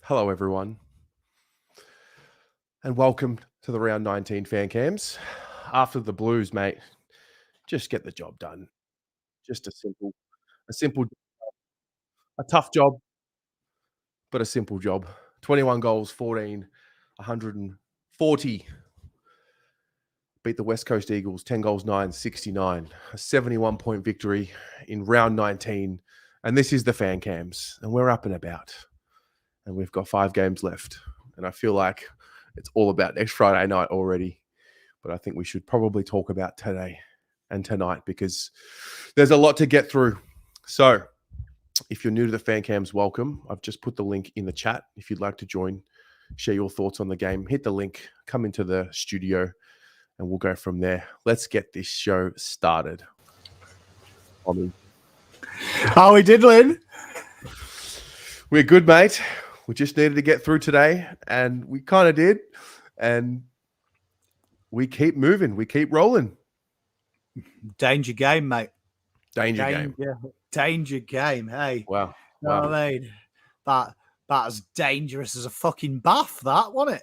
Hello, everyone, and welcome to the round 19 fan cams. After the Blues, mate, just get the job done. Just a simple, a tough job, but a simple job. 21 goals, 14, 140. Beat the West Coast Eagles, 10 goals, 9, 69. A 71-point victory in round 19. And this is the fan cams, and we're up and about. And we've got 5 games left. And I feel like it's all about next Friday night already. But I think we should probably talk about today and tonight because there's a lot to get through. So if you're new to the fan cams, welcome. I've just put the link in the chat. If you'd like to join, share your thoughts on the game, hit the link, come into the studio, and we'll go from there. Let's get this show started. How we diddling? We're good, mate. We just needed to get through today, and we kind of did. And we keep moving. We keep rolling. Danger game, mate. Danger game. Danger game. Hey. Wow. You know what I mean? That as dangerous as a fucking bath, that, wasn't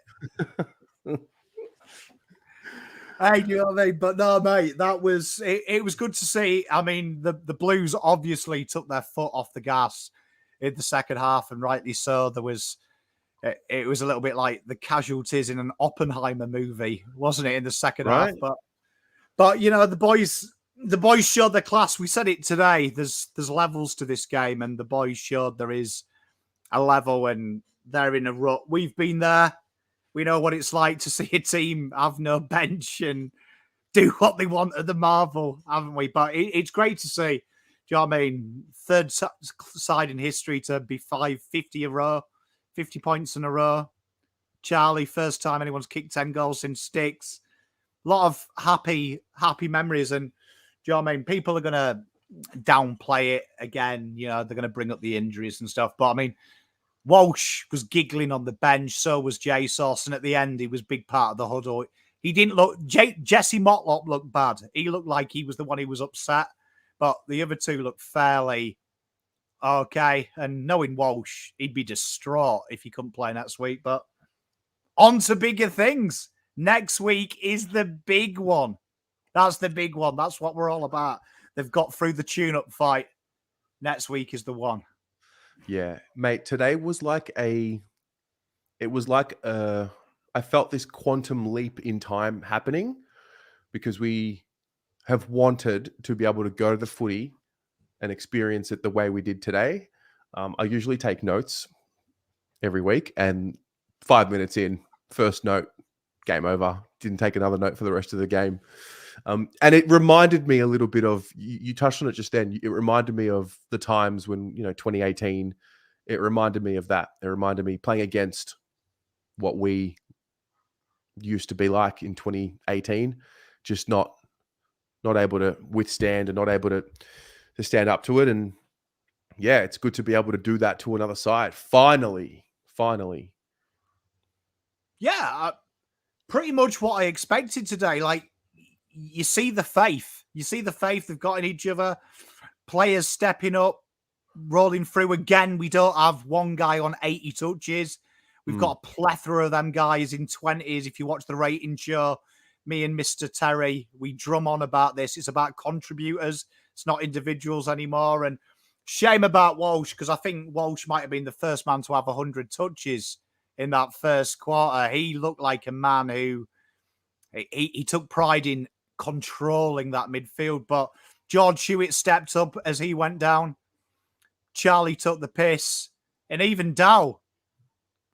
it? Hey, you know what I mean? But no, mate, that was it was good to see. I mean, the Blues obviously took their foot off the gas in the second half, and rightly so. It was a little bit like the casualties in an Oppenheimer movie, wasn't it, in the second half? But you know, the boys showed their class. We said it today. There's levels to this game, and the boys showed there is a level, and they're in a rut. We've been there. We know what it's like to see a team have no bench and do what they want at the Marvel, haven't we? But it's great to see. Do you know what I mean? Third side in history to be 50 points in a row. Charlie, first time anyone's kicked 10 goals in sticks. A lot of happy memories. And do you know what I mean? People are going to downplay it again. You know, they're going to bring up the injuries and stuff. But I mean, Walsh was giggling on the bench. So was Jay Sauce. And at the end, he was big part of the huddle. He didn't look... Jesse Motlop looked bad. He looked like he was the one who was upset. But the other two looked fairly okay. And knowing Walsh, he'd be distraught if he couldn't play next week. But on to bigger things. Next week is the big one. That's the big one. That's what we're all about. They've got through the tune-up fight. Next week is the one. Yeah, mate, today was like I felt this quantum leap in time happening because we have wanted to be able to go to the footy and experience it the way we did today. I usually take notes every week, and 5 minutes in, first note, game over. Didn't take another note for the rest of the game. And it reminded me a little bit of, you touched on it just then, it reminded me of the times when, 2018, it reminded me of that. It reminded me playing against what we used to be like in 2018, just not able to withstand and not able to stand up to it. And yeah, it's good to be able to do that to another side. Finally. Yeah, pretty much what I expected today. Like, you see the faith. You see the faith they've got in each other. Players stepping up, rolling through again. We don't have one guy on 80 touches. We've got a plethora of them guys in 20s. If you watch the rating show, me and Mr. Terry, we drum on about this. It's about contributors. It's not individuals anymore. And shame about Walsh, because I think Walsh might have been the first man to have 100 touches in that first quarter. He looked like a man who he took pride in controlling that midfield. But George Hewitt stepped up as he went down. Charlie took the piss. And even Dow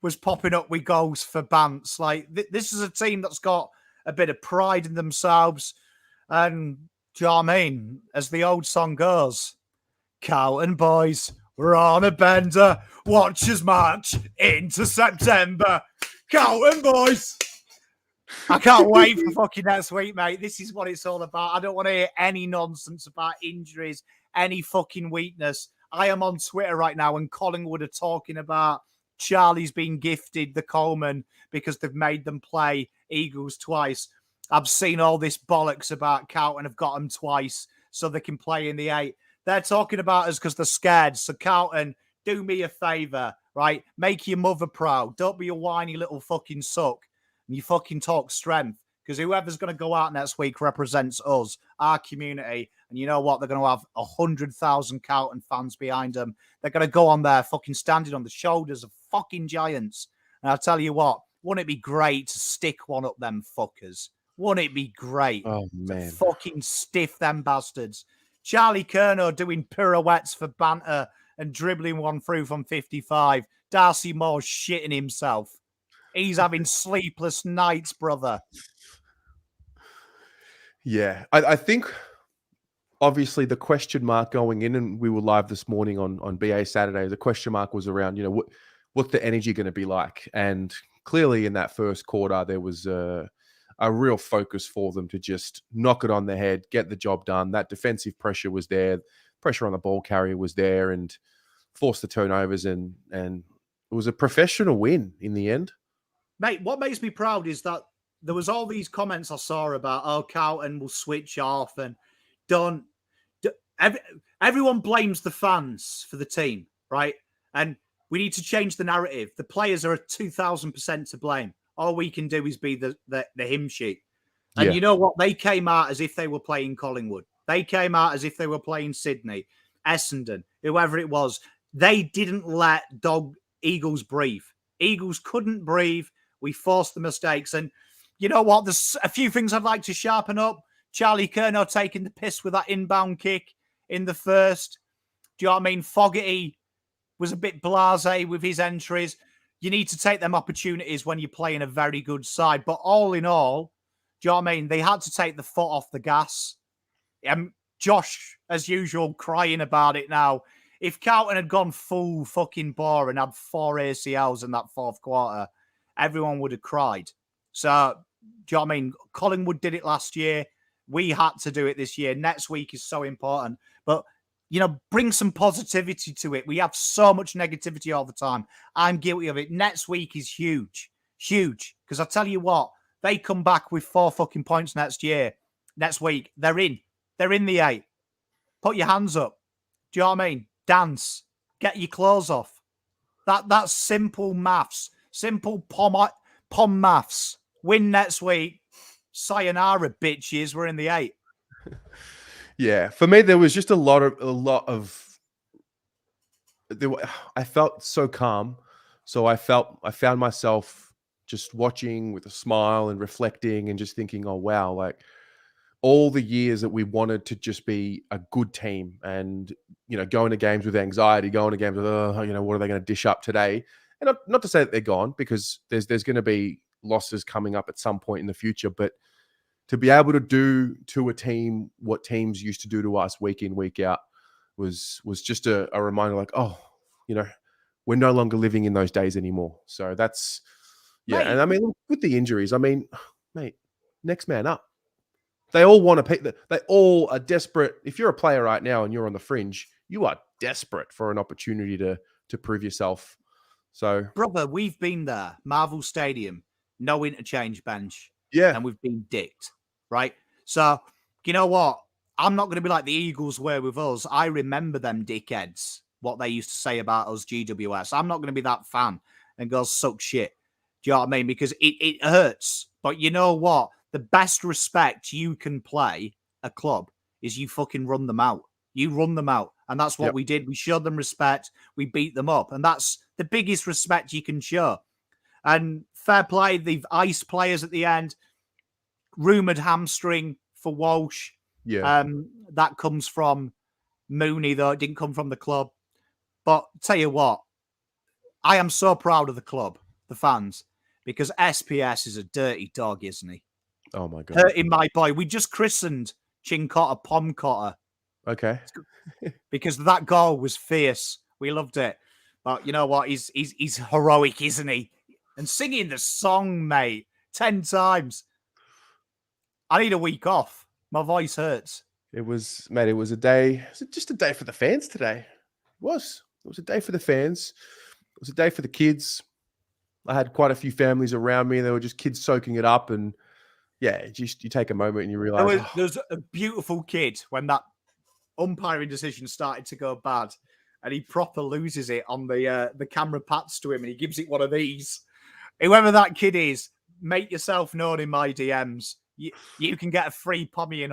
was popping up with goals for Bants. Like, this is a team that's got a bit of pride in themselves. And, do you know what I mean? As the old song goes, Carlton boys, we're on a bender. Watch us march into September. Carlton boys. I can't wait for fucking next week, mate. This is what it's all about. I don't want to hear any nonsense about injuries, any fucking weakness. I am on Twitter right now, and Collingwood are talking about Charlie's been gifted the Coleman because they've made them play Eagles twice. I've seen all this bollocks about Carlton have got them twice so they can play in the 8. They're talking about us because they're scared. So Carlton, do me a favour, right? Make your mother proud. Don't be a whiny little fucking suck. And you fucking talk strength. Because whoever's going to go out next week represents us, our community. And you know what? They're going to have 100,000 Carlton fans behind them. They're going to go on there fucking standing on the shoulders of fucking giants. And I'll tell you what, wouldn't it be great to stick one up them fuckers? Wouldn't it be great Oh, to man. fucking stiff them bastards? Charlie Curnow doing pirouettes for banter and dribbling one through from 55. Darcy Moore shitting himself. He's having sleepless nights, brother. Yeah. I think obviously the question mark going in, and we were live this morning on BA Saturday, the question mark was around, what's the energy going to be like? And clearly in that first quarter, there was a real focus for them to just knock it on the head, get the job done. That defensive pressure was there. Pressure on the ball carrier was there, and forced the turnovers. And it was a professional win in the end. Mate, what makes me proud is that there was all these comments I saw about, oh, Carlton will switch off and don't. Everyone blames the fans for the team, right? And we need to change the narrative. The players are 2,000% to blame. All we can do is be the hymn sheet. And you know what? They came out as if they were playing Collingwood. They came out as if they were playing Sydney, Essendon, whoever it was. They didn't let Eagles breathe. Eagles couldn't breathe. We forced the mistakes. And you know what? There's a few things I'd like to sharpen up. Charlie Curnow taking the piss with that inbound kick in the first. Do you know what I mean? Fogarty was a bit blasé with his entries. You need to take them opportunities when you're playing a very good side. But all in all, do you know what I mean? They had to take the foot off the gas. Josh, as usual, crying about it now. If Carlton had gone full fucking bore and had 4 ACLs in that fourth quarter, everyone would have cried. So, do you know what I mean? Collingwood did it last year. We had to do it this year. Next week is so important. But, bring some positivity to it. We have so much negativity all the time. I'm guilty of it. Next week is huge. Huge. Because I tell you what, they come back with 4 fucking points next week. They're in. They're in the 8. Put your hands up. Do you know what I mean? Dance. Get your clothes off. That's simple maths. Simple pom maths. Win next week. Sayonara, bitches. We're in the 8. Yeah, for me, there was just a lot of. I felt so calm, so I found myself just watching with a smile and reflecting and just thinking, oh wow, like all the years that we wanted to just be a good team, and going to games with anxiety, going to games with what are they going to dish up today? And not to say that they're gone, because there's going to be losses coming up at some point in the future, but to be able to do to a team what teams used to do to us week in, week out was just a reminder, like, oh, we're no longer living in those days anymore. So that's, yeah. Mate. And I mean, with the injuries, I mean, mate, next man up. They all want to pick. They all are desperate. If you're a player right now and you're on the fringe, you are desperate for an opportunity to prove yourself. So, brother, we've been there. Marvel Stadium, no interchange bench. yeah. And we've been dicked, right? So, you know what? I'm not going to be like the Eagles were with us. I remember them dickheads, what they used to say about us, GWS. I'm not going to be that fan and go suck shit. Do you know what I mean? Because it hurts. But you know what? The best respect you can play a club is you fucking run them out. You run them out. And that's what we did. We showed them respect. We beat them up. And that's the biggest respect you can show. And fair play, they've iced players at the end. Rumoured hamstring for Walsh. Yeah. That comes from Mooney, though. It didn't come from the club. But tell you what, I am so proud of the club, the fans, because SPS is a dirty dog, isn't he? Oh, my God. Hurting my boy. We just christened Chincotta Pom Cotter. Okay. Because that goal was fierce. We loved it. But you know what? He's heroic, isn't he? And singing the song, mate, 10 times. I need a week off. My voice hurts. It was a day. It was just a day for the fans today. It was a day for the fans. It was a day for the kids. I had quite a few families around me. They were just kids soaking it up. And yeah, just you take a moment and you realize there was a beautiful kid when that umpiring decision started to go bad. and he proper loses it on the camera pats to him, and he gives it one of these. Whoever that kid is, make yourself known in my DMs. You can get a free Pommy and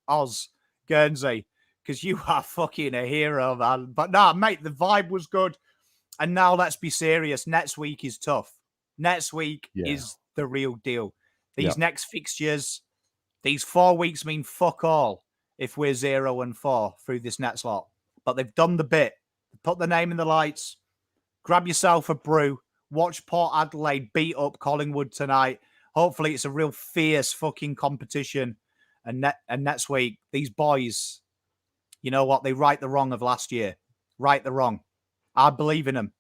Oz Guernsey because you are fucking a hero, man. But nah, mate, the vibe was good. And now let's be serious. Next week is tough. Next week is the real deal. These next fixtures, these 4 weeks mean fuck all if we're 0-4 through this next lot. But they've done the bit. Put the name in the lights. Grab yourself a brew. Watch Port Adelaide beat up Collingwood tonight. Hopefully it's a real fierce fucking competition. And next week, these boys, you know what? They right the wrong of last year. Right the wrong. I believe in them.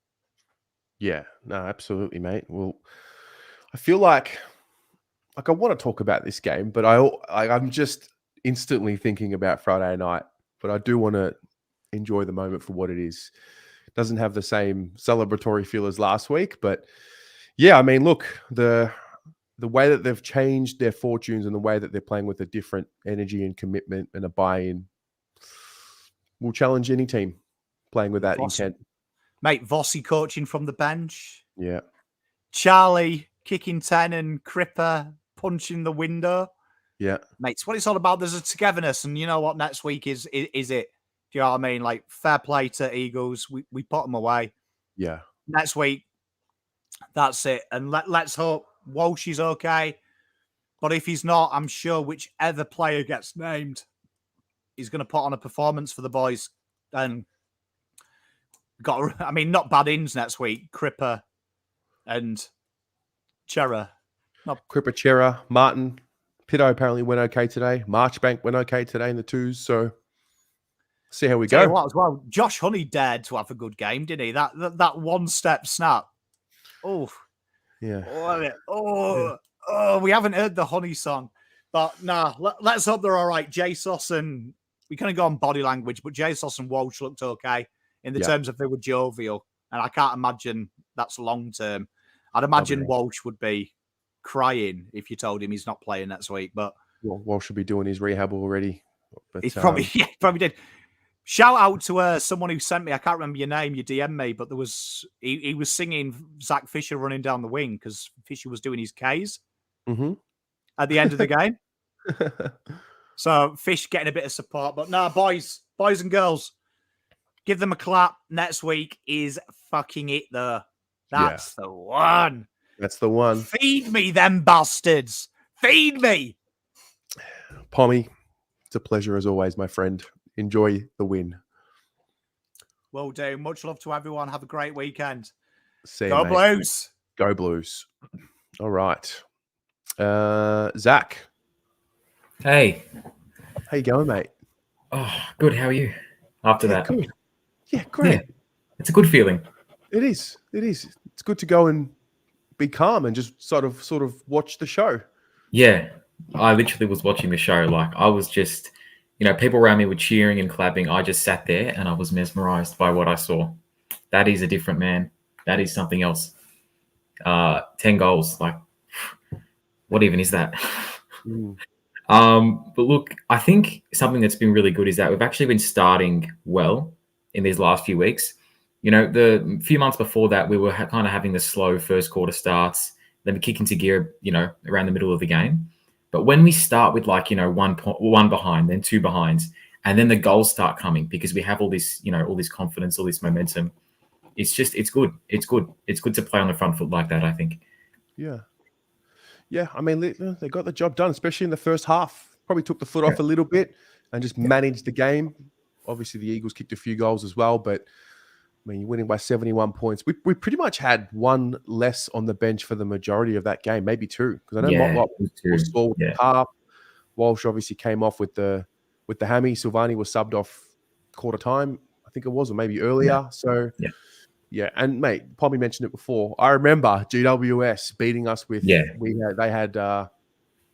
Yeah, no, absolutely, mate. Well, I feel like I want to talk about this game, but I'm just instantly thinking about Friday night. But I do want to enjoy the moment for what it is. It doesn't have the same celebratory feel as last week, but yeah, I mean, look, the way that they've changed their fortunes and the way that they're playing with a different energy and commitment and a buy-in will challenge any team playing with that intent. Mate, Vossi coaching from the bench. Yeah. Charlie kicking 10 and Cripper punching the window. Yeah. Mate, it's what it's all about. There's a togetherness. And you know what? Next week is it. Do you know what I mean? Like, fair play to Eagles. We put them away. Yeah. Next week, that's it. And let's hope Walsh is okay. But if he's not, I'm sure whichever player gets named, he's going to put on a performance for the boys. And not bad ins next week. Cripper and Chera. Cripper, Chera, Martin. Pitto apparently went okay today. Marchbank went okay today in the twos. So see how we go. What as well, Josh Honey dared to have a good game, didn't he? That one-step snap. Oh, yeah. Oh, we haven't heard the Honey song, but nah. Let's hope they're all right. Jesus and we kind of go on body language, but Jesus and Walsh looked okay in the terms of they were jovial, and I can't imagine that's long term. I'd imagine Walsh would be crying if you told him he's not playing next week. But Walsh should be doing his rehab already. But he's probably did. Shout out to someone who sent me, I can't remember your name, you DM me, but there was he was singing Zach Fisher running down the wing because Fisher was doing his Ks at the end of the game. So Fish getting a bit of support. But no, boys and girls, give them a clap. Next week is fucking it though. That's the one. That's the one. Feed me them bastards. Feed me. Pommy, it's a pleasure as always, my friend. Enjoy the win. Will do. Much love to everyone. Have a great weekend. See you, Go mate. Blues. Go Blues. All right. Zach. Hey. How you going, mate? Oh, good. How are you after that? Good. Yeah, great. Yeah, it's a good feeling. It is. It's good to go and be calm and just sort of watch the show. Yeah. I literally was watching the show. Like, I was just... people around me were cheering and clapping. I just sat there and I was mesmerized by what I saw. That is a different man. That is something else. 10 goals. Like, what even is that? But look, I think something that's been really good is that we've actually been starting well in these last few weeks. The few months before that, we were kind of having the slow first quarter starts, then we kick into gear, around the middle of the game. But when we start with one behind, then two behinds, and then the goals start coming because we have all this confidence, all this momentum. It's good. It's good to play on the front foot like that, I think. Yeah. Yeah. I mean, they got the job done, especially in the first half. Probably took the foot off a little bit and just managed the game. Obviously, the Eagles kicked a few goals as well, but I mean, you're winning by 71 points. We pretty much had one less on the bench for the majority of that game, maybe two. Because I know Motlop was sore with the calf. Walsh obviously came off with the hammy. Silvani was subbed off quarter time, I think it was, or maybe earlier. Yeah. And mate, Pommy mentioned it before. I remember GWS beating us with. They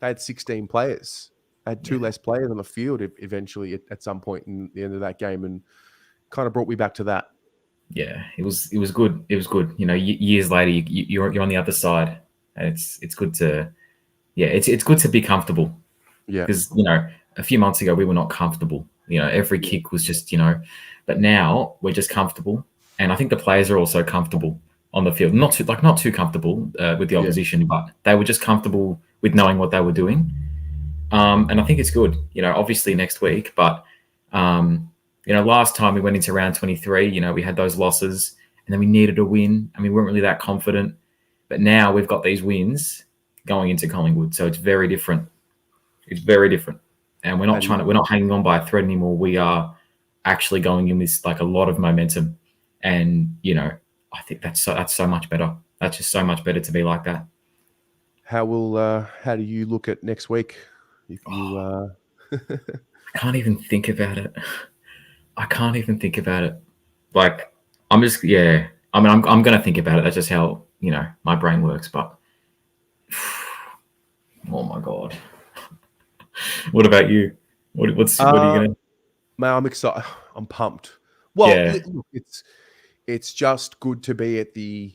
had 16 players. They had two less players on the field eventually at some point in the end of that game, and kind of brought me back to that. Yeah, it was good. It was good. Years later, you're on the other side, and it's good to, it's good to be comfortable. Yeah, because a few months ago we were not comfortable. Every kick was just, but now we're just comfortable. And I think the players are also comfortable on the field. Not too comfortable with the opposition, but they were just comfortable with knowing what they were doing. And I think it's good, obviously next week. But, last time we went into round 23, we had those losses and then we needed a win and we weren't really that confident. But now we've got these wins going into Collingwood. So it's very different. It's very different. And we're not hanging on by a thread anymore. We are actually going in with like a lot of momentum. And, I think that's so much better. That's just so much better to be like that. How do you look at next week? If you, I can't even think about it. Like, I'm just, I'm going to think about it. That's just how, my brain works. But, oh my God. What about you? What are you going to? Man, I'm excited. I'm pumped. Well, look, it's just good to be at the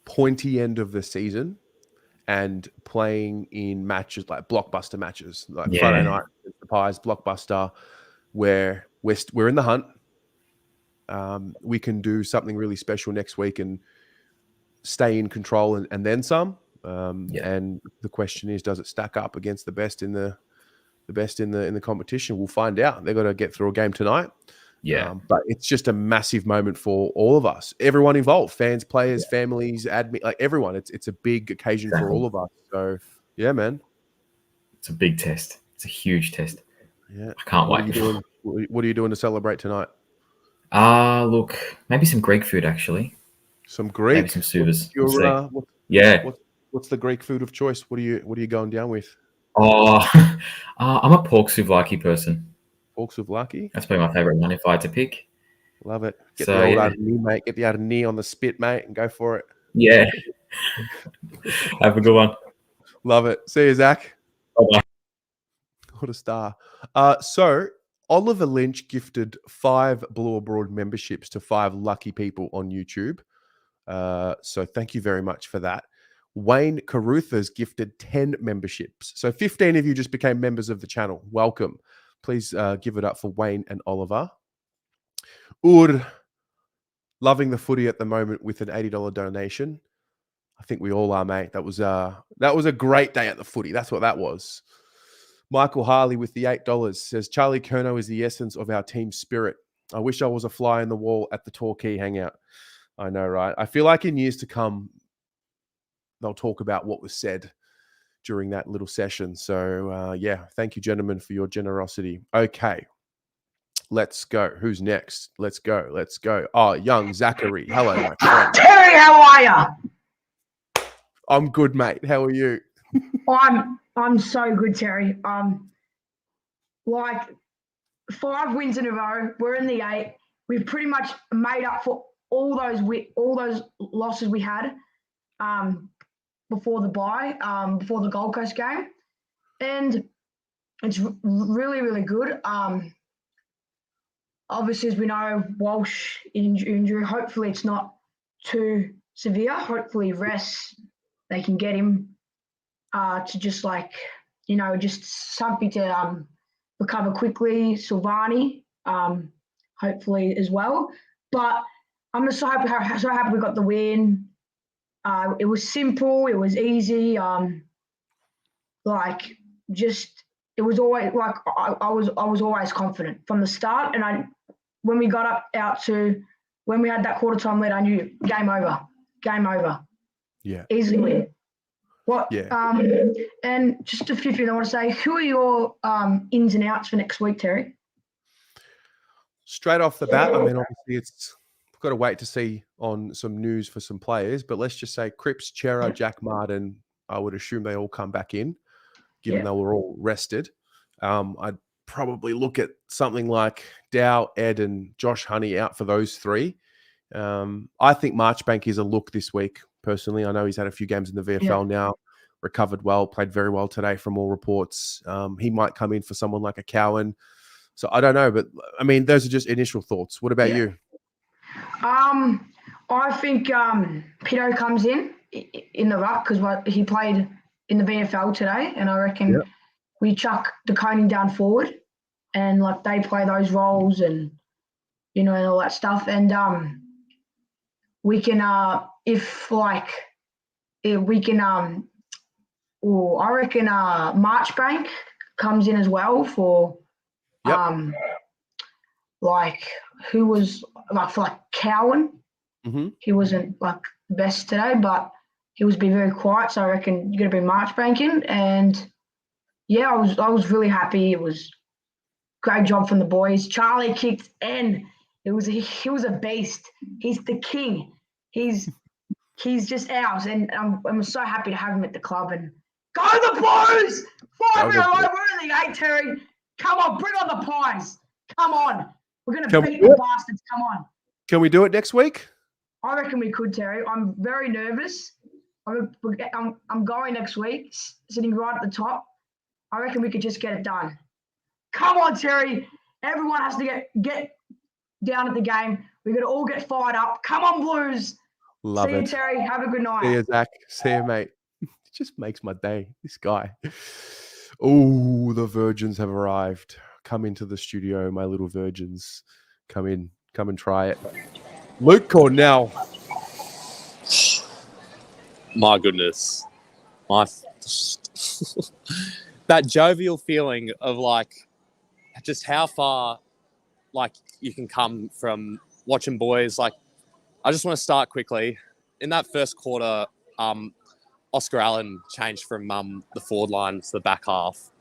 pointy end of the season and playing in matches like blockbuster matches, like Friday night against the Pies, blockbuster, where we're in the hunt. We can do something really special next week and stay in control and then some. And the question is, does it stack up against the best in the competition? We'll find out. They've got to get through a game tonight. But it's just a massive moment for all of us, everyone involved, fans, players, families, admin, like everyone. It's a big occasion for all of us. So yeah, man, it's a big test. It's a huge test. Yeah, I can't wait. What are you doing to celebrate tonight? Look, maybe some Greek food actually. Some Greek, maybe some suvas. What's the Greek food of choice? What are you going down with? I'm a pork souvlaki person. Pork souvlaki? That's probably my favorite one if I had to pick. Love it. Get the old knee, mate. Get the old knee on the spit, mate, and go for it. Yeah. Have a good one. Love it. See you, Zach. Bye-bye. What a star. So Oliver Lynch gifted 5 Blue Abroad memberships to 5 lucky people on YouTube. So thank you very much for that. Wayne Carruthers gifted 10 memberships. So 15 of you just became members of the channel. Welcome. Please give it up for Wayne and Oliver. Ur, loving the footy at the moment with an $80 donation. I think we all are, mate. That was a great day at the footy. That's what that was. Michael Harley with the $8 says, Charlie Curnow is the essence of our team spirit. I wish I was a fly in the wall at the Torquay hangout. I know, right? I feel like in years to come, they'll talk about what was said during that little session. So, thank you, gentlemen, for your generosity. Okay, let's go. Who's next? Let's go. Oh, young Zachary. Hello, my friend. Terry, how are you? I'm good, mate. How are you? I'm so good, Terry. Like 5 wins in a row. We're in the 8. We've pretty much made up for all those losses we had before the bye, before the Gold Coast game, and it's really, really good. Obviously, as we know, Walsh injury. Hopefully, it's not too severe. Hopefully, rests. They can get him to just just something to recover quickly. Silvani, hopefully as well. But I'm just so happy we got the win. It was simple. It was easy. It was always like I was always confident from the start. And when we got when we had that quarter time lead, I knew game over. Yeah, easily win. What? Yeah. And just a few things I want to say. Who are your ins and outs for next week, Terry? Straight off the bat, I mean, obviously we've got to wait to see on some news for some players, but let's just say Cripps, Chera, Jack Martin, I would assume they all come back in, given they were all rested. I'd probably look at something like Dow, Ed, and Josh Honey out for those 3. I think Marchbank is a look this week, personally. I know he's had a few games in the VFL now, recovered well, played very well today from all reports. He might come in for someone like a Cowan. So I don't know, but I mean, those are just initial thoughts. What about you? I think Pito comes in the ruck because he played in the VFL today, and I reckon we chuck the Coney down forward. and like they play those roles and and all that stuff. And we can if we can or I reckon Marchbank comes in as well for like who was like for like Cowan. Mm-hmm. He wasn't like the best today, but he was being very quiet. So I reckon you're gonna be Marchbank in. And yeah, I was really happy. It was great job from the boys. Charlie kicked and he was a beast. He's the king. He's just ours, and I'm so happy to have him at the club. And go the Blues! 5 in a row, we're in the 8, Terry. Come on, bring on the pies. Come on, we're gonna beat the bastards. Come on. Can we do it next week? I reckon we could, Terry. I'm very nervous. I'm going next week, sitting right at the top. I reckon we could just get it done. Come on, Terry. Everyone has to get down at the game. We're going to all get fired up. Come on, Blues. Love See it. you, Terry. Have a good night. See you, Zach. See you, mate. It just makes my day, this guy. Oh, the virgins have arrived. Come into the studio, my little virgins. Come in. Come and try it. Luke Cornell. My goodness. That jovial feeling of like just how far like you can come from watching boys. Like, I just want to start quickly. In that first quarter, Oscar Allen changed from the forward line to the back half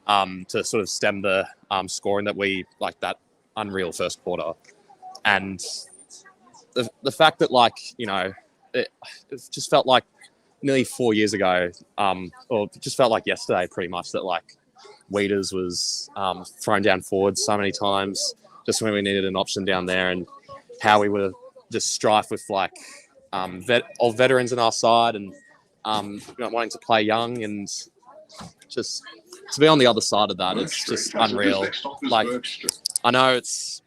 to sort of stem the scoring that we like that unreal first quarter. And the fact that like, it just felt like nearly 4 years ago, or just felt like yesterday pretty much, that like Weeders was thrown down forward so many times just when we needed an option down there, and how we were just strife with like old veterans on our side and wanting to play young, and just to be on the other side of that, it's just unreal. Like, I know it's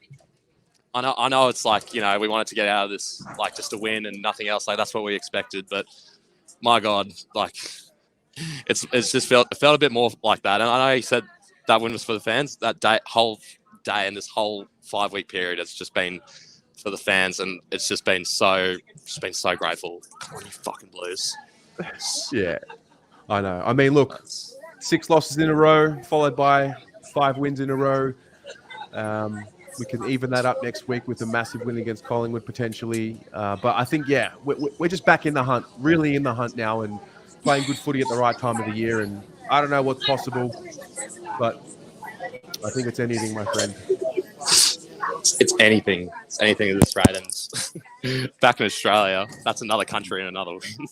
like, we wanted to get out of this like just to win and nothing else. Like, that's what we expected, but my God, like it's just felt a bit more like that. And I know you said that win was for the fans. That whole day and this whole 5-week period has just been for the fans, and it's just been so grateful. Come on, you fucking Blues. Yeah, I know. I mean, look, 6 losses in a row, followed by 5 wins in a row. We can even that up next week with a massive win against Collingwood potentially. But I think, yeah, we're just back in the hunt, really in the hunt now, and playing good footy at the right time of the year. And I don't know what's possible, but I think it's anything, my friend. It's anything. It's anything at this rate. And back in Australia, that's another country and another win.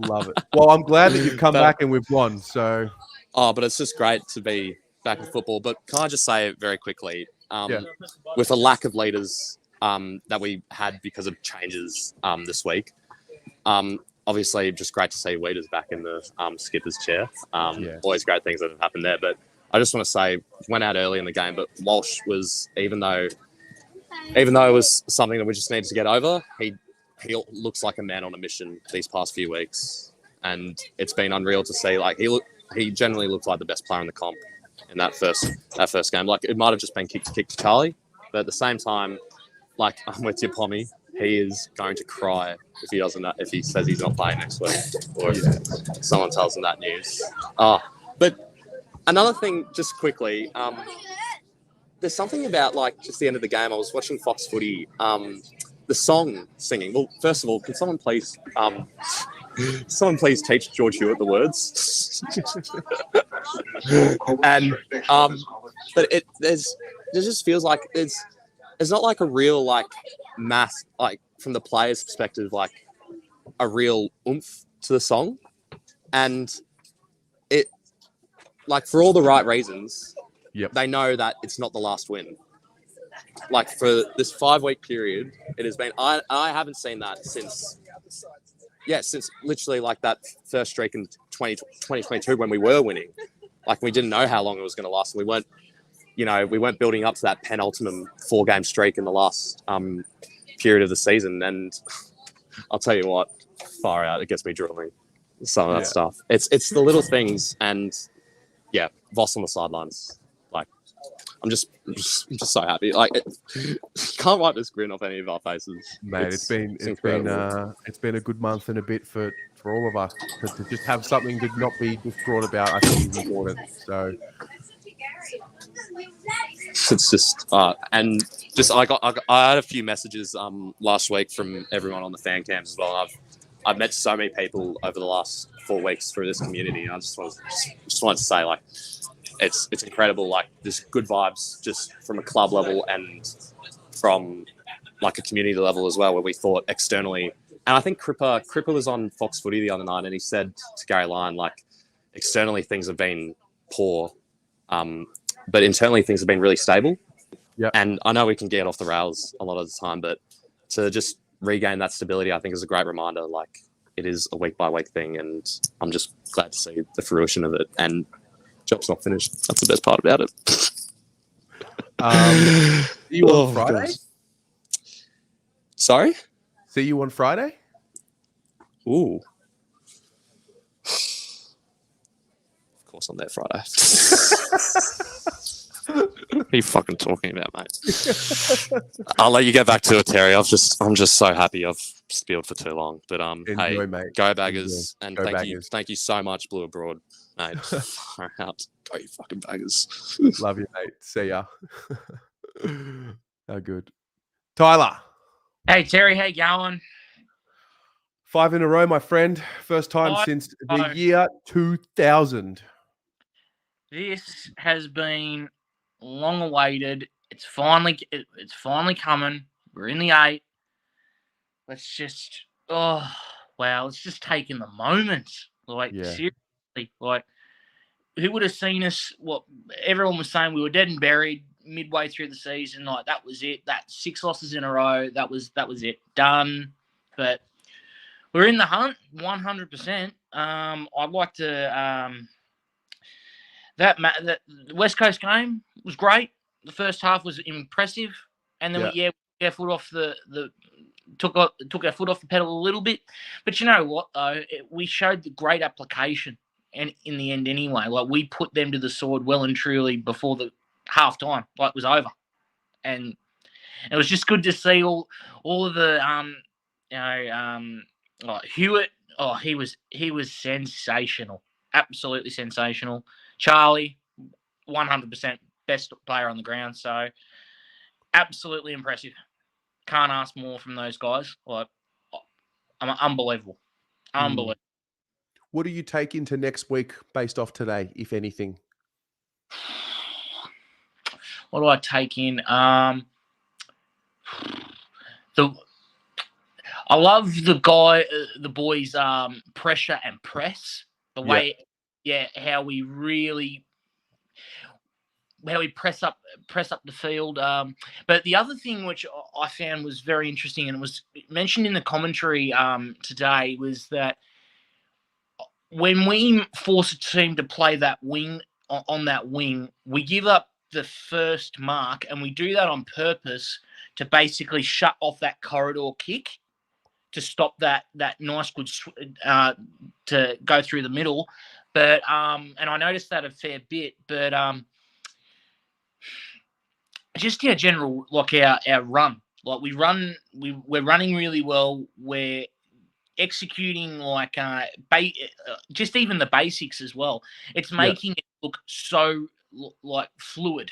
Love it. Well, I'm glad that you've come back and we've won. So, but it's just great to be back in football. But can I just say very quickly, with a lack of leaders that we had because of changes this week, obviously just great to see Weeders back in the skipper's chair. Always great things that have happened there. But I just want to say, went out early in the game, but Walsh was, even though it was something that we just needed to get over, he looks like a man on a mission these past few weeks, and it's been unreal to see. Like, he generally looked like the best player in the comp in that first game. Like, it might have just been kick to Charlie, but at the same time, like, I'm with you, Pommy. He is going to cry if he says he's not playing next week, or if someone tells him that news. But another thing, just quickly, there's something about like just the end of the game. I was watching Fox Footy, the song singing. Well, first of all, can someone please teach George Hewitt the words? And but there just feels like it's not like a real like mass, like from the players' perspective, like a real oomph to the song, and it like for all the right reasons. Yep. They know that it's not the last win. Like, for this 5-week period, it has been. I haven't seen that since literally like that first streak in 2022 when we were winning. Like, we didn't know how long it was going to last. And we weren't building up to that penultimate 4-game streak in the last period of the season. And I'll tell you what, far out, it gets me drooling. Some of that stuff. It's the little things, and yeah, Voss on the sidelines. Like, I'm just so happy. Like, can't wipe this grin off any of our faces, mate. It's been a good month and a bit for all of us to just have something to not be distraught about. I think is important. So it's just and just I had a few messages last week from everyone on the fan cams as well. I've met so many people over the last 4 weeks through this community, and I just wanted to say, like, it's incredible. Like, there's good vibes just from a club level and from like a community level as well, where we thought externally. And I think Cripper was on Fox Footy the other night, and he said to Gary Lyon, like, externally things have been poor, but internally things have been really stable. Yeah. And I know we can get off the rails a lot of the time, but to just regain that stability, I think, is a great reminder. Like, it is a week by week thing, and I'm just glad to see the fruition of it. And job's not finished. That's the best part about it. See you on Friday? God. Sorry? See you on Friday? Ooh. Of course I'm there Friday. What are you fucking talking about, mate? I'll let you get back to it, Terry. I'm just so happy I've spilled for too long. But Enjoy, hey, mate. go Baggers, Enjoy. and Go thank you so much, Blue Abroad, mate. Far out. Go you fucking Baggers. Love you, mate. See ya. How good. Tyler. Hey, Terry, how you going? 5 in a row, my friend. First time since the year 2000. This has been long awaited. It's finally coming. We're in the 8. Let's just let's just take in the moment. Like, seriously, like, who would have seen us? What everyone was saying, we were dead and buried midway through the season. Like, that was it. That 6 losses in a row. That was it. Done. But we're in the hunt, 100%. I'd like to. That West Coast game was great. The first half was impressive, and then we our foot off took our foot off the pedal a little bit. But you know what though, we showed the great application, and in the end anyway, like, we put them to the sword well and truly before the half time, like, it was over, and it was just good to see all of the Hewitt. Oh, he was sensational, absolutely sensational. Charlie, 100% best player on the ground. So absolutely impressive. Can't ask more from those guys. Like, unbelievable. Unbelievable. What do you take into next week based off today, if anything? What do I take in? I love the boys' pressure and press. The way, how we press up the field. But the other thing which I found was very interesting, and it was mentioned in the commentary today, was that when we force a team to play that wing on that wing, we give up the first mark, and we do that on purpose to basically shut off that corridor kick to stop that nice good to go through the middle. But and I noticed that a fair bit, but just general, like, our run, like, we're running really well. We're executing, like, just even the basics as well. It's making it look so, like, fluid.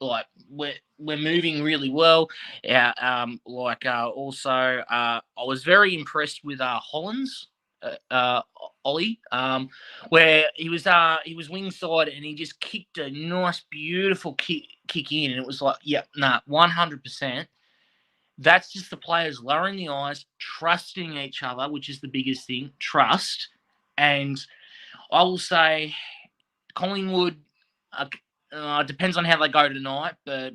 Like, we're moving really well. Also, I was very impressed with Hollands, Ollie, where he was wing side, and he just kicked a nice, beautiful kick in, and it was like, 100%. That's just the players lowering the eyes, trusting each other, which is the biggest thing, trust. And I will say, Collingwood, depends on how they go tonight, but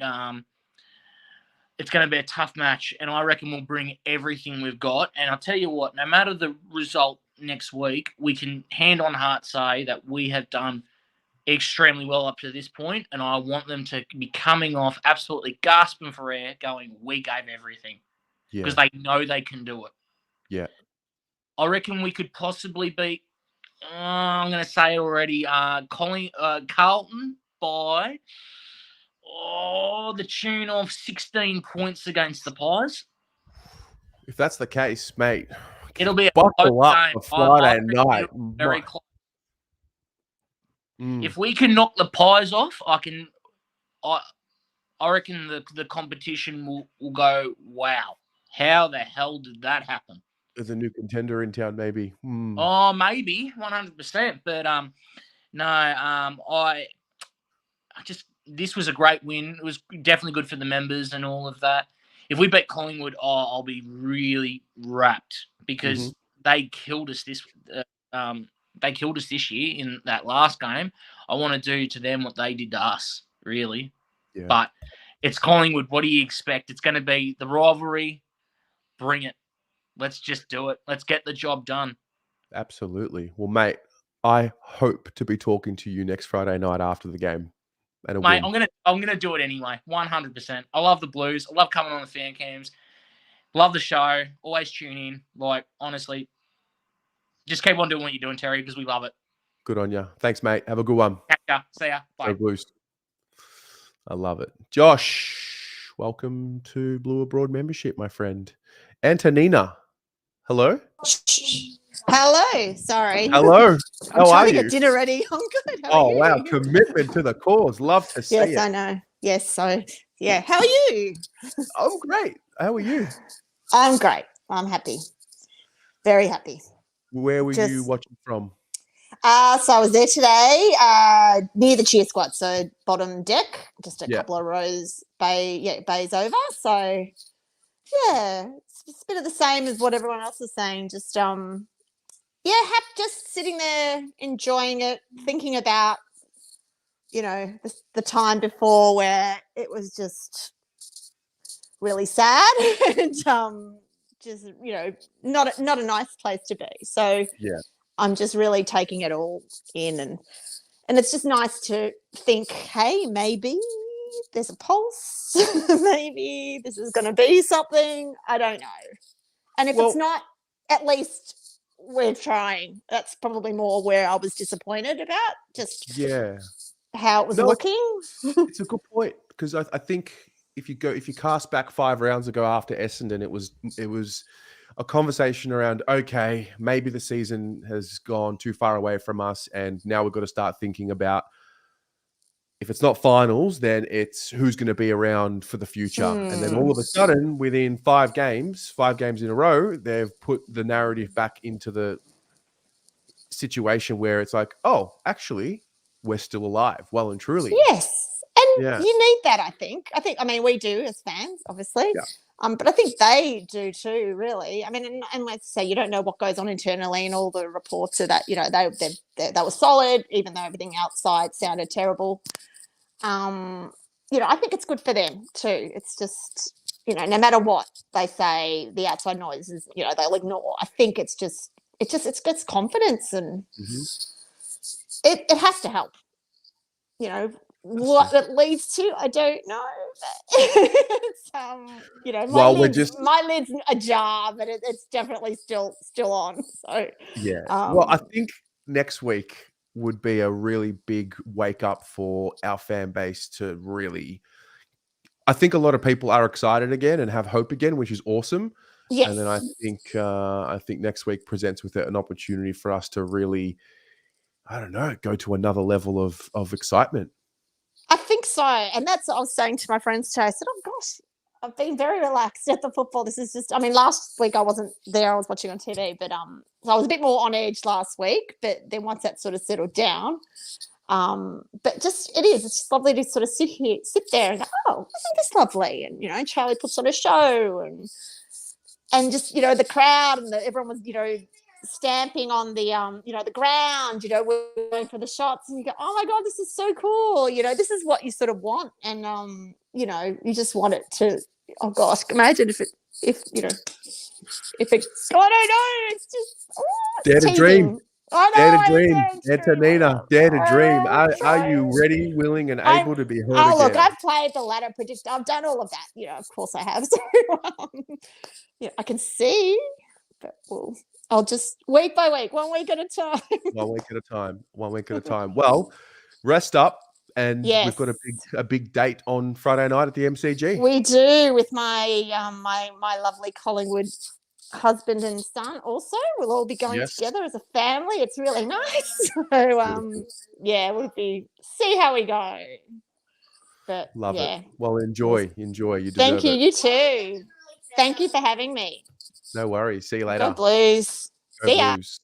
it's going to be a tough match, and I reckon we'll bring everything we've got. And I'll tell you what, no matter the result next week, we can hand on heart say that we have done extremely well up to this point, and I want them to be coming off absolutely gasping for air, going, we gave everything, because they know they can do it. Yeah. I reckon we could possibly beat, I'm going to say already, Carlton by the tune of 16 points against the Pies. If that's the case, mate, It'll be a buckle close up game. for I Friday reckon night. it'll be very close. Mm. If we can knock the Pies off, I reckon the competition will go, wow, how the hell did that happen? There's a new contender in town, maybe. Oh, maybe 100%. But this was a great win. It was definitely good for the members and all of that. If we beat Collingwood, I'll be really wrapped because they killed us this. They killed us this year in that last game. I want to do to them what they did to us, really. Yeah. But it's Collingwood. What do you expect? It's going to be the rivalry. Bring it. Let's just do it. Let's get the job done. Absolutely. Well, mate, I hope to be talking to you next Friday night after the game. And mate, I'm gonna do it anyway. 100%. I love the Blues. I love coming on the fan cams. Love the show. Always tune in. Like, honestly, just keep on doing what you're doing, Terry, because we love it. Good on you. Thanks, mate. Have a good one. Catch ya. See ya. Bye. Go Blues. I love it. Josh, welcome to Blue Abroad membership, my friend. Antonina, hello. Hello. Sorry. Hello. How I'm trying are to you? get dinner ready. I'm good. How are you? Wow. Commitment to the cause. Love to see Yes, it. I know. Yes. So, yeah. How are you? I'm great. How are you? I'm great. I'm happy. Very happy. Where were you watching from? So I was there today near the cheer squad. So bottom deck, just a couple of rows bays over. So, yeah, it's a bit of the same as what everyone else is saying. Just, just sitting there, enjoying it, thinking about, the time before where it was just really sad and just, not a nice place to be. So I'm just really taking it all in, and it's just nice to think, hey, maybe there's a pulse, maybe this is going to be something. I don't know. And if it's not, at least we're trying. That's probably more where I was disappointed about, just how it was looking. It's a good point, because I think if you cast back 5 rounds ago after Essendon, it was a conversation around, okay, maybe the season has gone too far away from us, and now we've got to start thinking about, if it's not finals, then it's who's going to be around for the future. And then all of a sudden, within 5 games in a row, they've put the narrative back into the situation where it's like, oh, actually, we're still alive, well and truly. Yes. And you need that, I think. I mean, we do as fans, obviously. Yeah. But I think they do too, really. I mean, and let's say you don't know what goes on internally, and all the reports are that, they were solid, even though everything outside sounded terrible. I think it's good for them too. It's just, no matter what they say, the outside noises, they'll ignore. I think it's confidence, and it has to help. What it leads to, I don't know. But my lid's ajar, but it's definitely still on. So well, I think next week would be a really big wake up for our fan base to really. I think a lot of people are excited again and have hope again, which is awesome. Yes. And then I think next week presents with it an opportunity for us to really, I don't know, go to another level of excitement. I think so. And that's what I was saying to my friends today. I said, oh, gosh, I've been very relaxed at the football. This is just, last week I wasn't there. I was watching on TV. But so I was a bit more on edge last week. But then once that sort of settled down, but just it's just lovely to sort of sit there and go, oh, isn't this lovely? And, Charlie puts on a show and just, the crowd and everyone was, stamping on the the ground, we're going for the shots, and you go, oh my God, this is so cool. This is what you sort of want, and you just want it to, oh gosh, imagine if it I don't know, it's just dare to dream. I know, dare to dream, Antonina, dare to dream. Are you ready, willing, and able to be heard again? Look, I've played the ladder predictor. I've done all of that. Of course I have. So I can see, but I'll just week by week, 1 week at a time. 1 week at a time. 1 week at a time. Well, rest up and we've got Yes. a big date on Friday night at the MCG. We do, with my my lovely Collingwood husband and son also. We'll all be going Yes. together as a family. It's really nice. So yeah, we'll see how we go. But Love yeah. it. Well, enjoy. You deserve Thank you. it. You too. Thank you for having me. No worries. See you later. Go Blues. Go See ya. Blues.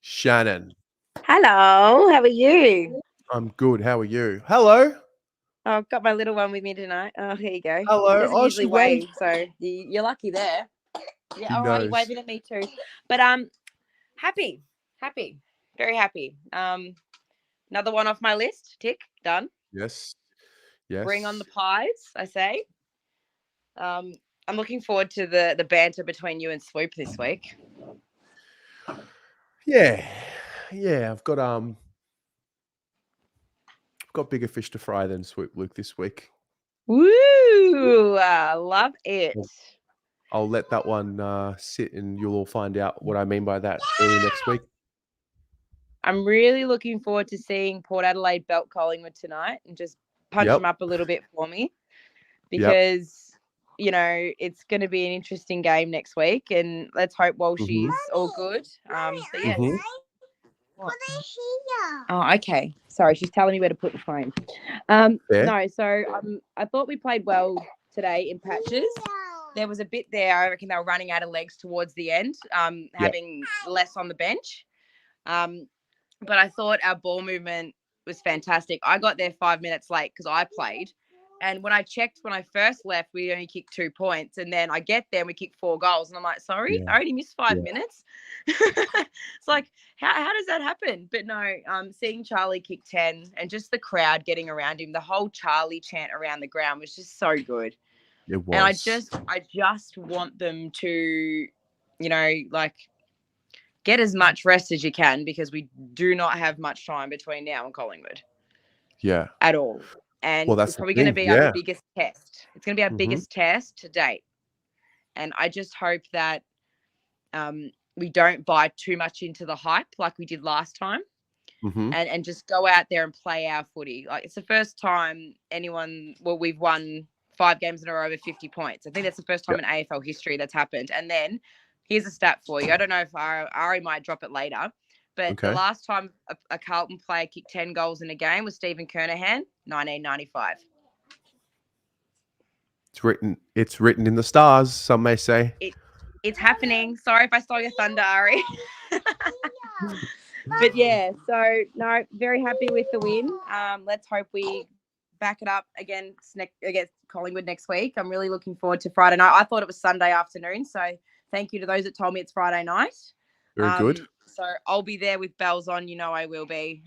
Shannon. Hello, how are you? I'm good. How are you? Hello. Oh, I've got my little one with me tonight. Oh, here you go. Hello. He doesn't Oh, usually she's waving. wave, so you're lucky there. Yeah, He all right, you're knows. waving at me too. But happy, very happy. Another one off my list. Tick, done. Yes. Yes. Bring on the pies, I say. I'm looking forward to the banter between you and Swoop this week. Yeah. Yeah. I've got bigger fish to fry than Swoop Luke this week. Woo! Love it. I'll let that one sit, and you'll all find out what I mean by that early next week. I'm really looking forward to seeing Port Adelaide belt Collingwood tonight and just punch them up a little bit for me, because you know it's going to be an interesting game next week, and let's hope Walshy's all good. But yes. Oh, okay. Sorry, she's telling me where to put the phone. No, so I thought we played well today in patches. There was a bit there. I reckon they were running out of legs towards the end, having less on the bench. But I thought our ball movement was fantastic. I got there 5 minutes late because I played. And when I checked, when I first left, we only kicked 2 points. And then I get there and we kicked 4 goals. And I'm like, sorry, I already missed 5 minutes. It's like, how does that happen? But no, seeing Charlie kick 10 and just the crowd getting around him, the whole Charlie chant around the ground was just so good. It was. And I just want them to, you know, like, get as much rest as you can, because we do not have much time between now and Collingwood. Yeah. At all. And it's probably going to be our biggest test. It's going to be our biggest test to date. And I just hope that we don't buy too much into the hype like we did last time, and just go out there and play our footy. Like, it's the first time we've won 5 games in a row over 50 points. I think that's the first time in AFL history that's happened. And then here's a stat for you. I don't know if Ari might drop it later, but the last time a Carlton player kicked 10 goals in a game was Stephen Kernahan, 1995. It's written in the stars, some may say. It's happening. Sorry if I stole your thunder, Ari. But yeah, so no, very happy with the win. Let's hope we back it up against Collingwood next week. I'm really looking forward to Friday night. I thought it was Sunday afternoon, so thank you to those that told me it's Friday night. Very good. So I'll be there with bells on. You know I will be.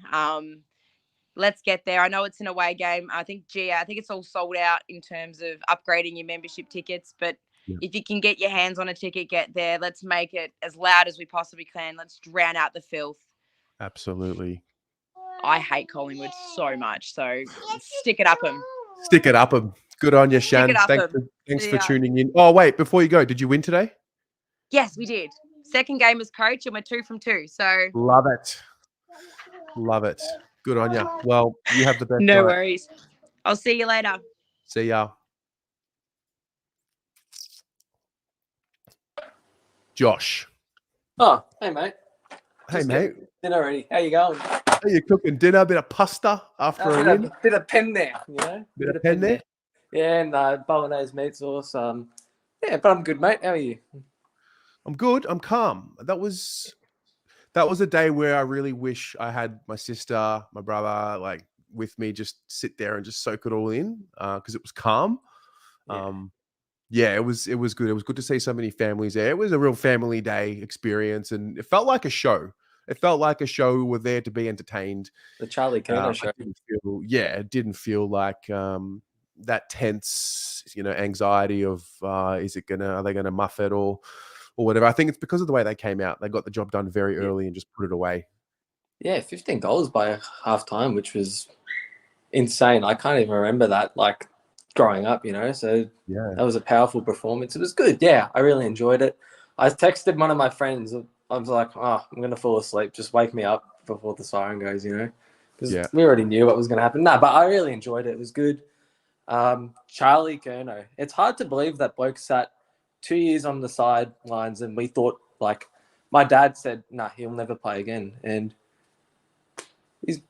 Let's get there. I know it's an away game. I think it's all sold out in terms of upgrading your membership tickets. But if you can get your hands on a ticket, get there. Let's make it as loud as we possibly can. Let's drown out the filth. Absolutely. I hate Collingwood so much. So stick it up them. Stick it up them. Good on you, Shan. Thanks for tuning in. Oh, wait, before you go, did you win today? Yes, we did. Second game as coach, and we're 2 from 2. So love it. Love it. Good on you. Well, you have the best. No worries. I'll see you later. See ya. Josh. Oh, hey, mate. Hey, mate. Dinner ready. How you going? Are you cooking dinner? A bit of pasta after a win? Bit of pen there, you know? Bit of pen there? Yeah, and bolognese meat sauce. Yeah, but I'm good, mate. How are you? I'm good. I'm calm. That was a day where I really wish I had my sister, my brother, like with me, just sit there and just soak it all in, because it was calm. Yeah. It was good. It was good to see so many families there. It was a real family day experience, and it felt like a show. It felt like a show. We were there to be entertained. The Charlie Kerno show. It didn't feel like that tense, anxiety of are they gonna muff it or whatever. I think it's because of the way they came out. They got the job done very early and just put it away. Yeah, 15 goals by half time, which was insane. I can't even remember that, like, growing up, So that was a powerful performance. It was good. Yeah, I really enjoyed it. I texted one of my friends. I was like, I'm going to fall asleep. Just wake me up before the siren goes, because we already knew what was going to happen. No, but I really enjoyed it. It was good. Charlie Curnow. It's hard to believe that bloke sat 2 years on the sidelines, and we thought, like, my dad said, nah, he'll never play again. And he's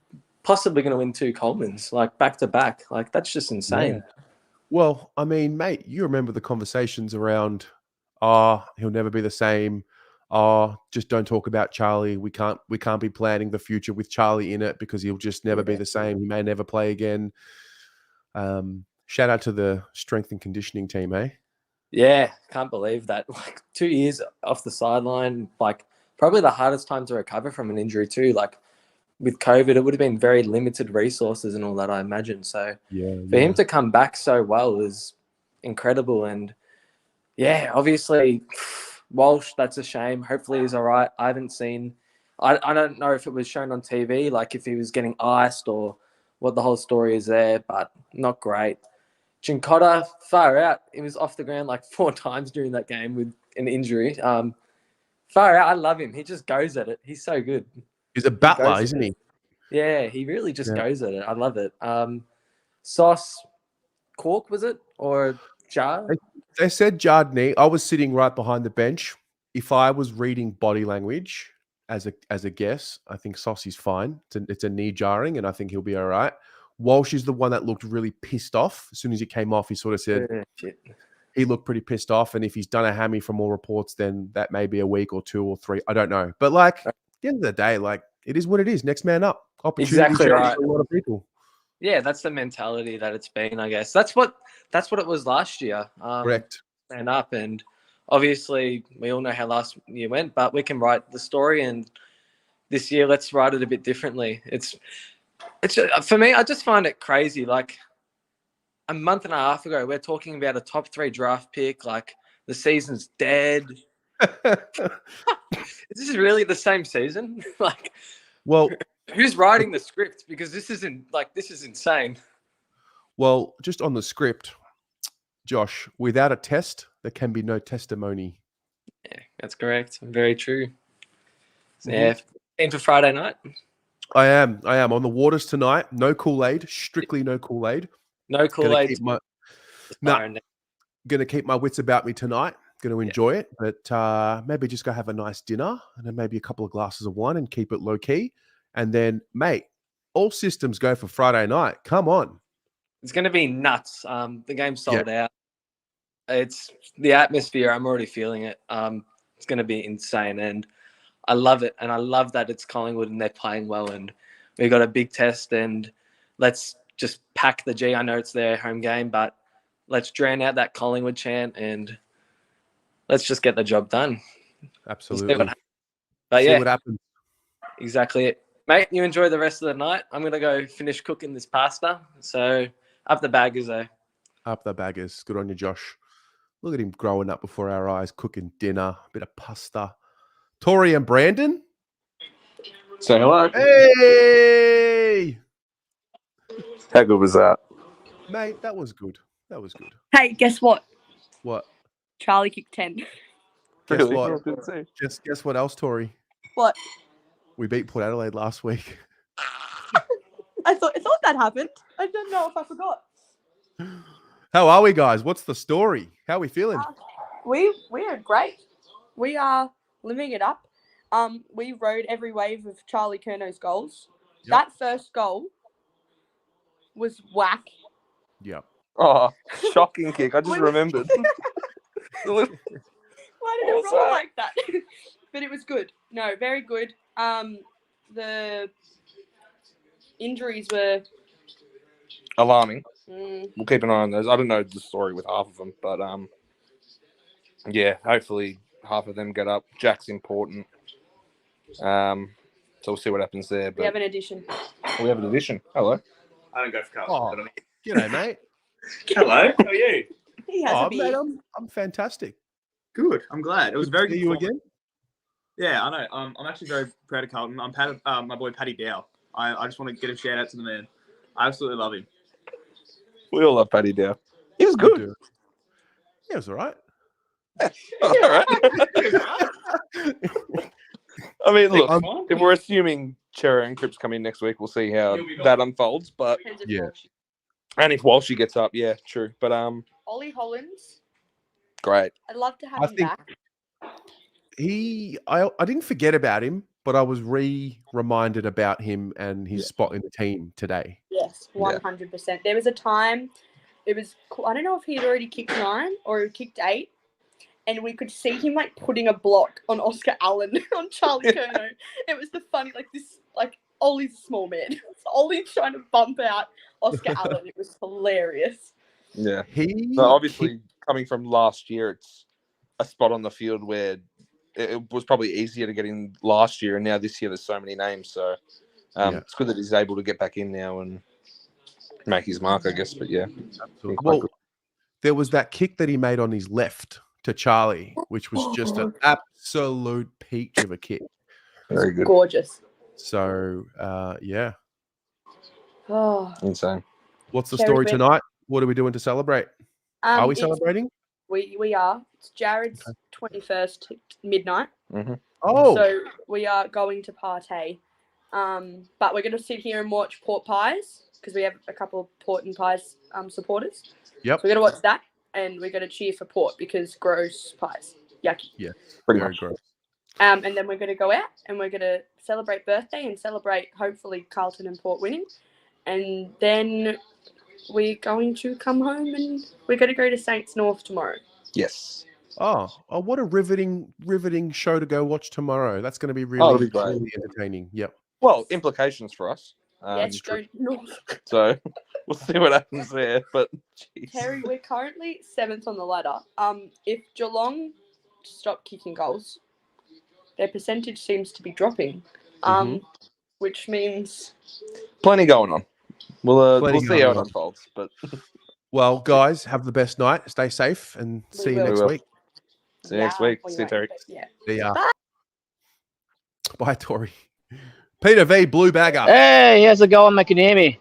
possibly going to win 2 Colemans, like, back to back. Like, that's just insane. Yeah. Well, I mean, mate, you remember the conversations around, he'll never be the same. Just don't talk about Charlie. We can't be planning the future with Charlie in it because he'll just never be the same. He may never play again. Shout out to the strength and conditioning team, eh? Yeah, can't believe that. Like 2 years off the sideline, like probably the hardest time to recover from an injury too. Like with COVID, it would have been very limited resources and all that, I imagine. So for him to come back so well is incredible. And yeah, obviously Walsh, that's a shame. Hopefully he's all right. I haven't seen, I don't know if it was shown on TV, like if he was getting iced or what the whole story is there, but not great. Chincotta, far out. He was off the ground like 4 times during that game with an injury. Far out. I love him. He just goes at it. He's so good. He's a battler, isn't he? Yeah, he really just goes at it. I love it. Sauce Cork, was it? Or Jar? They said Jardney. I was sitting right behind the bench. If I was reading body language as a guess, I think Sauce is fine. It's a knee jarring, and I think he'll be all right. Walsh is the one that looked really pissed off. As soon as he came off, he sort of said he looked pretty pissed off. And if he's done a hammy from all reports, then that may be a week or 2 or 3. I don't know. But like at the end of the day, like it is what it is. Next man up. Exactly right. For a lot of people. Yeah, that's the mentality that it's been, I guess. That's what it was last year. Correct. Stand up, and obviously we all know how last year went, but we can write the story, and this year let's write it a bit differently. It's for me, I just find it crazy. Like a month and a half ago, we're talking about a top 3 draft pick. Like the season's dead. Is this really the same season? Like, well, who's writing the script? Because this is insane. Well, just on the script, Josh, without a test, there can be no testimony. Yeah, that's correct. Very true. Yeah, aim for Friday night. I am on the waters tonight. No Kool-Aid, strictly no Kool-Aid. No Kool-Aid. Gonna keep my wits about me tonight. Going to enjoy it, but maybe just go have a nice dinner and then maybe a couple of glasses of wine and keep it low key. And then, mate, all systems go for Friday night. Come on. It's going to be nuts. The game's sold out. It's the atmosphere. I'm already feeling it. It's going to be insane. And I love it. And I love that it's Collingwood and they're playing well. And we've got a big test. And let's just pack the G. I know it's their home game, but let's drown out that Collingwood chant and let's just get the job done. Absolutely. See what happens. Exactly it. Mate, you enjoy the rest of the night. I'm going to go finish cooking this pasta. So up the baggers, though. Up the baggers. Good on you, Josh. Look at him growing up before our eyes, cooking dinner, a bit of pasta. Tori and Brandon. Say hello. Hey! How good was that? Mate, that was good. That was good. Hey, guess what? What? Charlie kicked 10. Guess Really? what? Guess what else, Tori? What? We beat Port Adelaide last week. I thought that happened. I don't know if I forgot. How are we, guys? What's the story? How are we feeling? We are great. We are living it up. We rode every wave of Charlie Curnow's goals. Yep. That first goal was whack. Yep. Oh, shocking kick. I just remembered. Why did it roll like that? But it was good. No, very good. The injuries were alarming. Mm. We'll keep an eye on those. I don't know the story with half of them, but yeah, hopefully half of them get up. Jack's important. So we'll see what happens there. But we have an addition. We have an addition. Hello. I don't go for Carlton. Oh, g'day, mate. Hello. How are you? He has a beard. Mate, I'm fantastic. Good. I'm glad. It was very good. See you again? Yeah, I know. I'm actually very proud of Carlton. I'm proud of my boy Paddy Dow. I just want to get a shout out to the man. I absolutely love him. We all love Paddy Dow. He was good. Yeah, it was all right. All right. I mean, look, if we're assuming Cherry and Cripps come in next week. We'll see how that unfolds. But Yeah. And if Walshy gets up, yeah, true. But Ollie Hollins, great. I'd love to have I him think back. I didn't forget about him, but I was reminded about him and his spot in the team today. Yes, 100%. There was a time, I don't know if he'd already kicked 9 or he kicked 8, and we could see him like putting a block on Oscar Allen on Charlie Curnow. It was the funny, Ollie's a small man. So Ollie's trying to bump out Oscar Allen. It was hilarious. Yeah. So obviously, coming from last year, it's a spot on the field where it was probably easier to get in last year, and now this year there's so many names. So it's good that he's able to get back in now and make his mark, I guess. But yeah, absolutely. Well, there was that kick that he made on his left to Charlie, which was just an absolute peach of a kick. Very good. Gorgeous. So, yeah. Oh, insane. What's the story tonight? What are we doing to celebrate? Are we celebrating? We are. It's Jared's 21st midnight. Mm-hmm. Oh. So we are going to partay. But we're going to sit here and watch Port Pies because we have a couple of Port and Pies supporters. Yep. So we're going to watch that and we're going to cheer for Port because gross pies. Yucky. Yeah. Pretty very much. gross. And then we're going to go out and we're going to celebrate birthday and celebrate hopefully Carlton and Port winning. And then we're going to come home and we're going to go to Saints North tomorrow. Yes. Oh, what a riveting show to go watch tomorrow. That's going to be really, really entertaining. Yep. Well, implications for us. Yes, go North. So we'll see what happens there. But geez. Terry, we're currently 7th on the ladder. If Geelong stop kicking goals, their percentage seems to be dropping. Which means plenty going on. We'll Plenty see how it going on. unfolds. But well, guys, have the best night. Stay safe and see you next week. See you next week. See you, Terry. See ya. Bye, Tori. Peter V, Blue Bagger. Hey, how's it going, McInerney?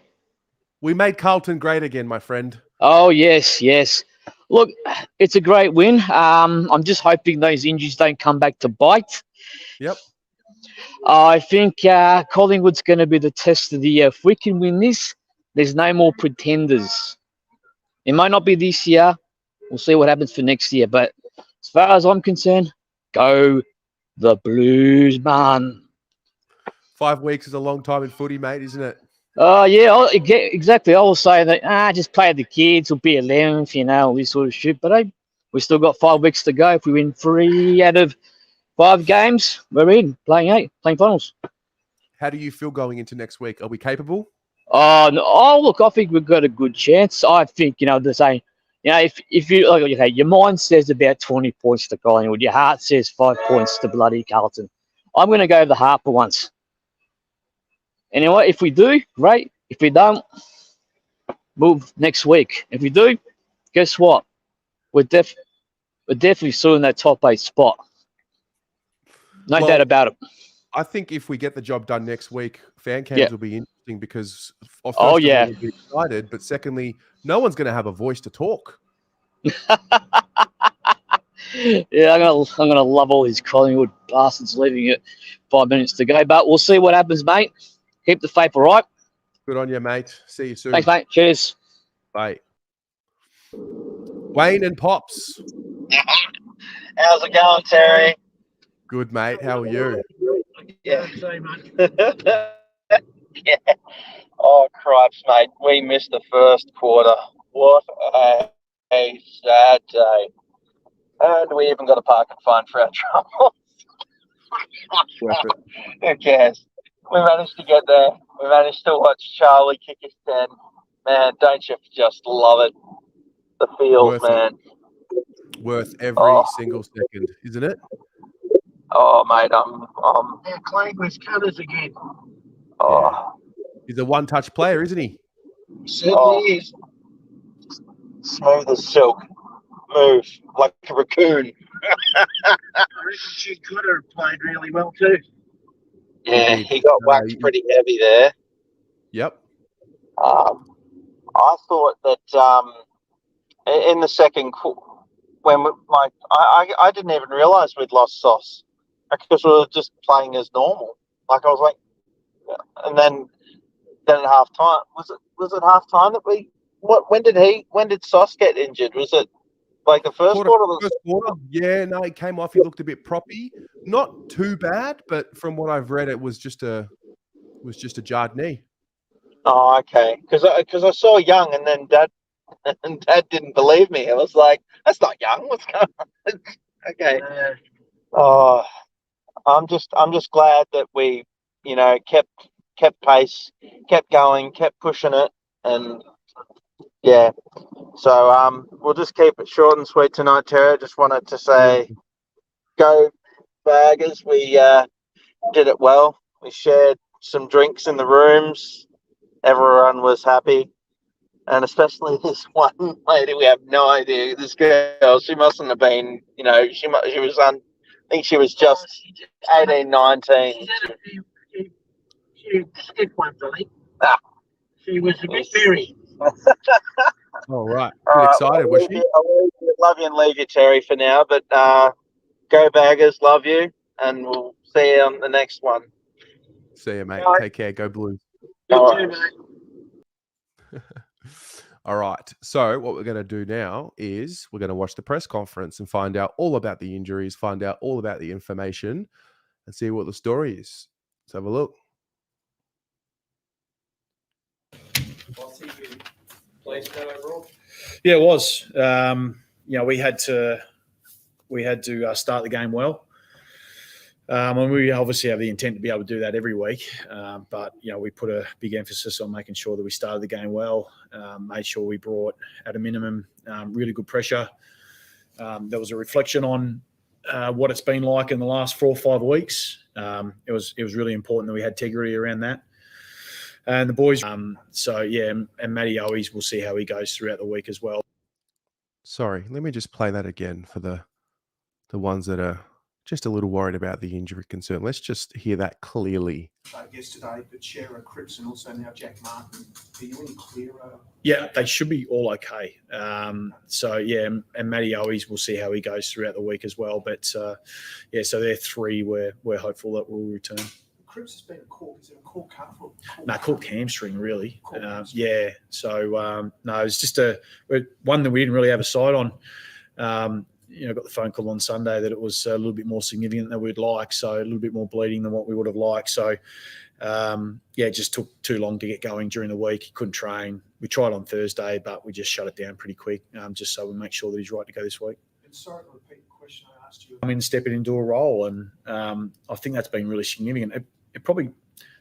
We made Carlton great again, my friend. Oh, yes. Look, it's a great win. I'm just hoping those injuries don't come back to bite. Yep. I think Collingwood's going to be the test of the year. If we can win this, there's no more pretenders. It might not be this year. We'll see what happens for next year. But as far as I'm concerned, go the Blues, man. 5 weeks is a long time in footy, mate, isn't it? Yeah, exactly. I was saying that, just play the kids, we'll be 11th, all this sort of shit. But hey, we still got 5 weeks to go. If we win 3 out of 5 games, we're in, playing finals. How do you feel going into next week? Are we capable? Look, I think we've got a good chance. I think, they're saying, if you, your mind says about 20 points to Collingwood, your heart says 5 points to bloody Carlton. I'm going to go the heart for once. Anyway, if we do, great. If we don't, move next week. If we do, guess what? We're definitely still in that top 8 spot. No doubt about it. I think if we get the job done next week, fan cams will be interesting because first we'll be excited, but secondly, no one's going to have a voice to talk. Yeah, I'm gonna love all these Collingwood bastards leaving it 5 minutes to go, but we'll see what happens, mate. Keep the faith, all right? Good on you, mate. See you soon. Thanks, mate. Cheers. Bye. Wayne and Pops. How's it going, Terry? Good, mate. How are you? Yeah. Yeah. Oh, cripes, mate. We missed the first quarter. What a sad day. And we even got a parking fine for our trouble. Who cares? We managed to get there. We managed to watch Charlie kick his 10. Man, don't you just love it? The feels, man. Worth every single second, isn't it? Oh, mate, they're playing with colours again. Oh. Yeah. He's a one-touch player, isn't he? Certainly is. Smooth as silk. Move like a raccoon. I reckon she could have played really well too. Yeah, he got whacked pretty heavy there. Yep. I thought that in the second when I didn't even realise we'd lost Sauce because we were just playing as normal. Like I was like, and then at half time, was it half time that we? When did Sauce get injured? Was it like the first quarter? First quarter? Yeah, no, he came off. He looked a bit proppy. Not too bad, but from what I've read, it was just a jarred knee. Oh, okay. Because I saw Young, and then Dad didn't believe me. I was like, "That's not Young. What's going on?" Okay. Oh, I'm just glad that we, kept pace, kept going, kept pushing it, and yeah. So we'll just keep it short and sweet tonight, Terry. Just wanted to say, go Baggers. We did it well. We shared some drinks in the rooms. Everyone was happy. And especially this one lady, we have no idea. This girl, she mustn't have been, she was I think she was just 18, 19. She skipped one, Johnny. She was a bit berry. All right. Bit excited, was she? I'll love you and leave you, Terry, for now. But go Baggers, love you, and we'll see you on the next one. See you, mate. Bye. Take care. Go Blues. You too, mate. All right. So what we're going to do now is we're going to watch the press conference and find out all about the injuries, find out all about the information, and see what the story is. Let's have a look. Yeah, it was. We had to start the game well. And we obviously have the intent to be able to do that every week. But we put a big emphasis on making sure that we started the game well, made sure we brought, at a minimum, really good pressure. There was a reflection on what it's been like in the last 4 or 5 weeks. It was really important that we had integrity around that. And the boys, and Matty Owies, we'll see how he goes throughout the week as well. Sorry, let me just play that again for the ones that are just a little worried about the injury concern. Let's just hear that clearly. Yesterday, but Shara Cripps and also now Jack Martin. Are you any clearer? Yeah, they should be all okay. And Matty Owies, we'll see how he goes throughout the week as well. But so they're 3 we're hopeful that will return. Cripps has been caught. Is it a caught calf or caught hamstring, really. So it's just one that we didn't really have a sight on. Got the phone call on Sunday that it was a little bit more significant than we'd like, so a little bit more bleeding than what we would have liked. So, it just took too long to get going during the week. He couldn't train. We tried on Thursday, but we just shut it down pretty quick, just so we make sure that he's right to go this week. And sorry to repeat the question I asked you. I'm in stepping into a role, and I think that's been really significant. It probably,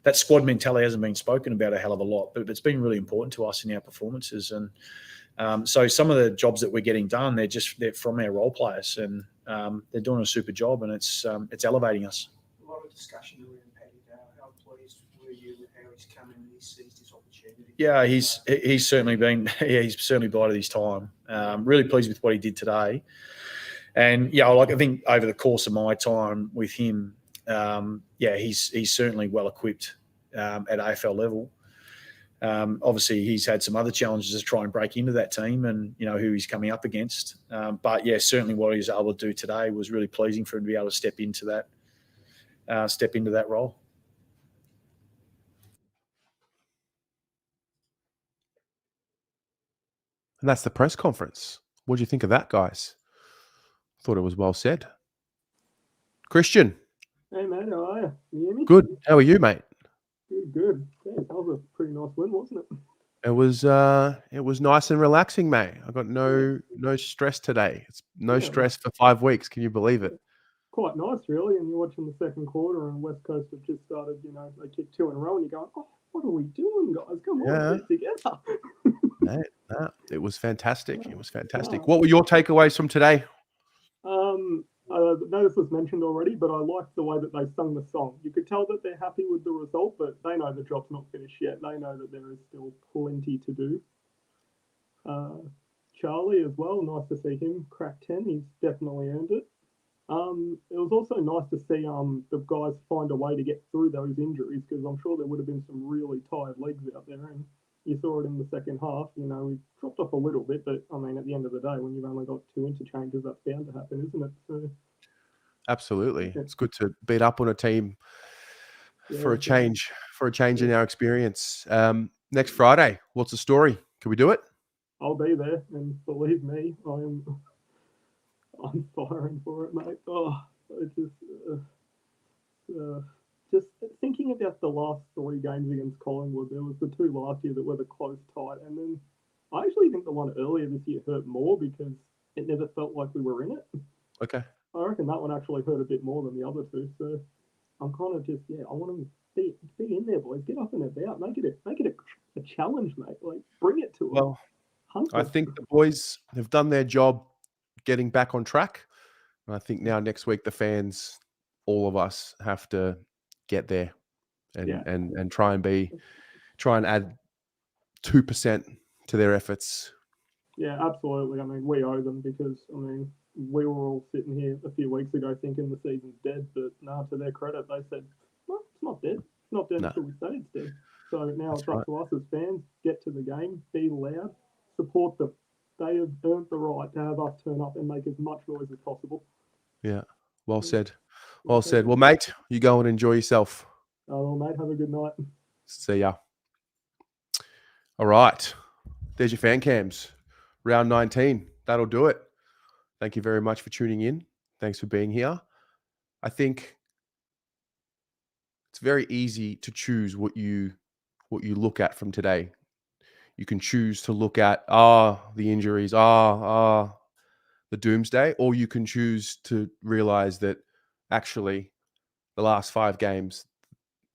that squad mentality hasn't been spoken about a hell of a lot, but it's been really important to us in our performances. And so some of the jobs that we're getting done, they're from our role players, and they're doing a super job, and it's elevating us. A lot of discussion around Paddy Dow. How pleased were you with how he's come in and he's seized his opportunity? Yeah, he's certainly been. Yeah, he's certainly bided his time. Really pleased with what he did today, and I think over the course of my time with him, he's certainly well equipped at AFL level. Obviously, he's had some other challenges to try and break into that team, and who he's coming up against. But certainly what he was able to do today was really pleasing for him to be able to step into that role. And that's the press conference. What do you think of that, guys? Thought it was well said. Christian. Hey, mate, how are you? Can you hear me? Good. How are you, mate? Good. Yeah, that was a pretty nice win, wasn't it? It was nice and relaxing, mate. I got no stress today. It's no stress for 5 weeks. Can you believe it? Quite nice, really. And you're watching the second quarter, and West Coast have just started. They kicked 2 in a row, and you're going, "Oh, what are we doing, guys? Come on, get together." Mate, it was fantastic. It was fantastic. What were your takeaways from today? I know this was mentioned already, but I liked the way that they sung the song. You could tell that they're happy with the result, but they know the job's not finished yet. They know that there is still plenty to do. Charlie as well, nice to see him crack 10. He's definitely earned it. It was also nice to see the guys find a way to get through those injuries, because I'm sure there would have been some really tired legs out there, and you saw it in the second half. We dropped off a little bit, but I mean, at the end of the day, when you've only got 2 interchanges, that's bound to happen, isn't it? So, Absolutely. It's good to beat up on a team for a change in our experience. Next Friday, what's the story? Can we do it? I'll be there, and believe me, I'm firing for it, mate. Oh, it just thinking about the last 3 games against Collingwood, there was the 2 last year that were the close tight, and then I actually think the one earlier this year hurt more because it never felt like we were in it. Okay. I reckon that one actually hurt a bit more than the other 2. So I'm kind of just I want to be in there, boys. Get up and about. Make it a challenge, mate. Like bring it to them. Well, I think the boys have done their job getting back on track. And I think now next week the fans, all of us, have to get there and try and add 2% to their efforts. Yeah, absolutely. I mean, we owe them because we were all sitting here a few weeks ago thinking the season's dead, but to their credit, they said, "No, it's not dead. It's not dead until we say it's dead." So now it's up to us as fans. Get to the game, be loud, support them. They have earned the right to have us turn up and make as much noise as possible. Yeah, well said. Well said. Well, mate, you go and enjoy yourself. Oh, well, mate, have a good night. See ya. All right. There's your fan cams. Round 19. That'll do it. Thank you very much for tuning in. Thanks for being here. I think it's very easy to choose what you look at from today. You can choose to look at the injuries, the doomsday, or you can choose to realize that actually the last 5 games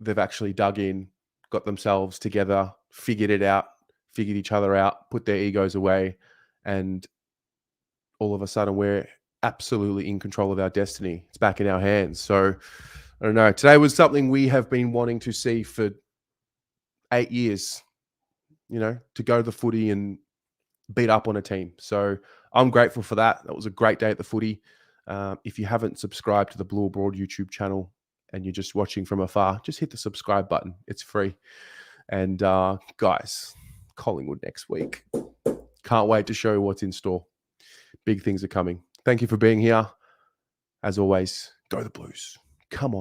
they've actually dug in, got themselves together, figured each other out, put their egos away, and all of a sudden we're absolutely in control of our destiny. It's back in our hands. So I don't know. Today was something we have been wanting to see for 8 years, to go to the footy and beat up on a team. So I'm grateful for that. That was a great day at the footy. If you haven't subscribed to the Blue Abroad YouTube channel and you're just watching from afar, just hit the subscribe button. It's free. And guys, Collingwood next week. Can't wait to show you what's in store. Big things are coming. Thank you for being here. As always, go the Blues. Come on.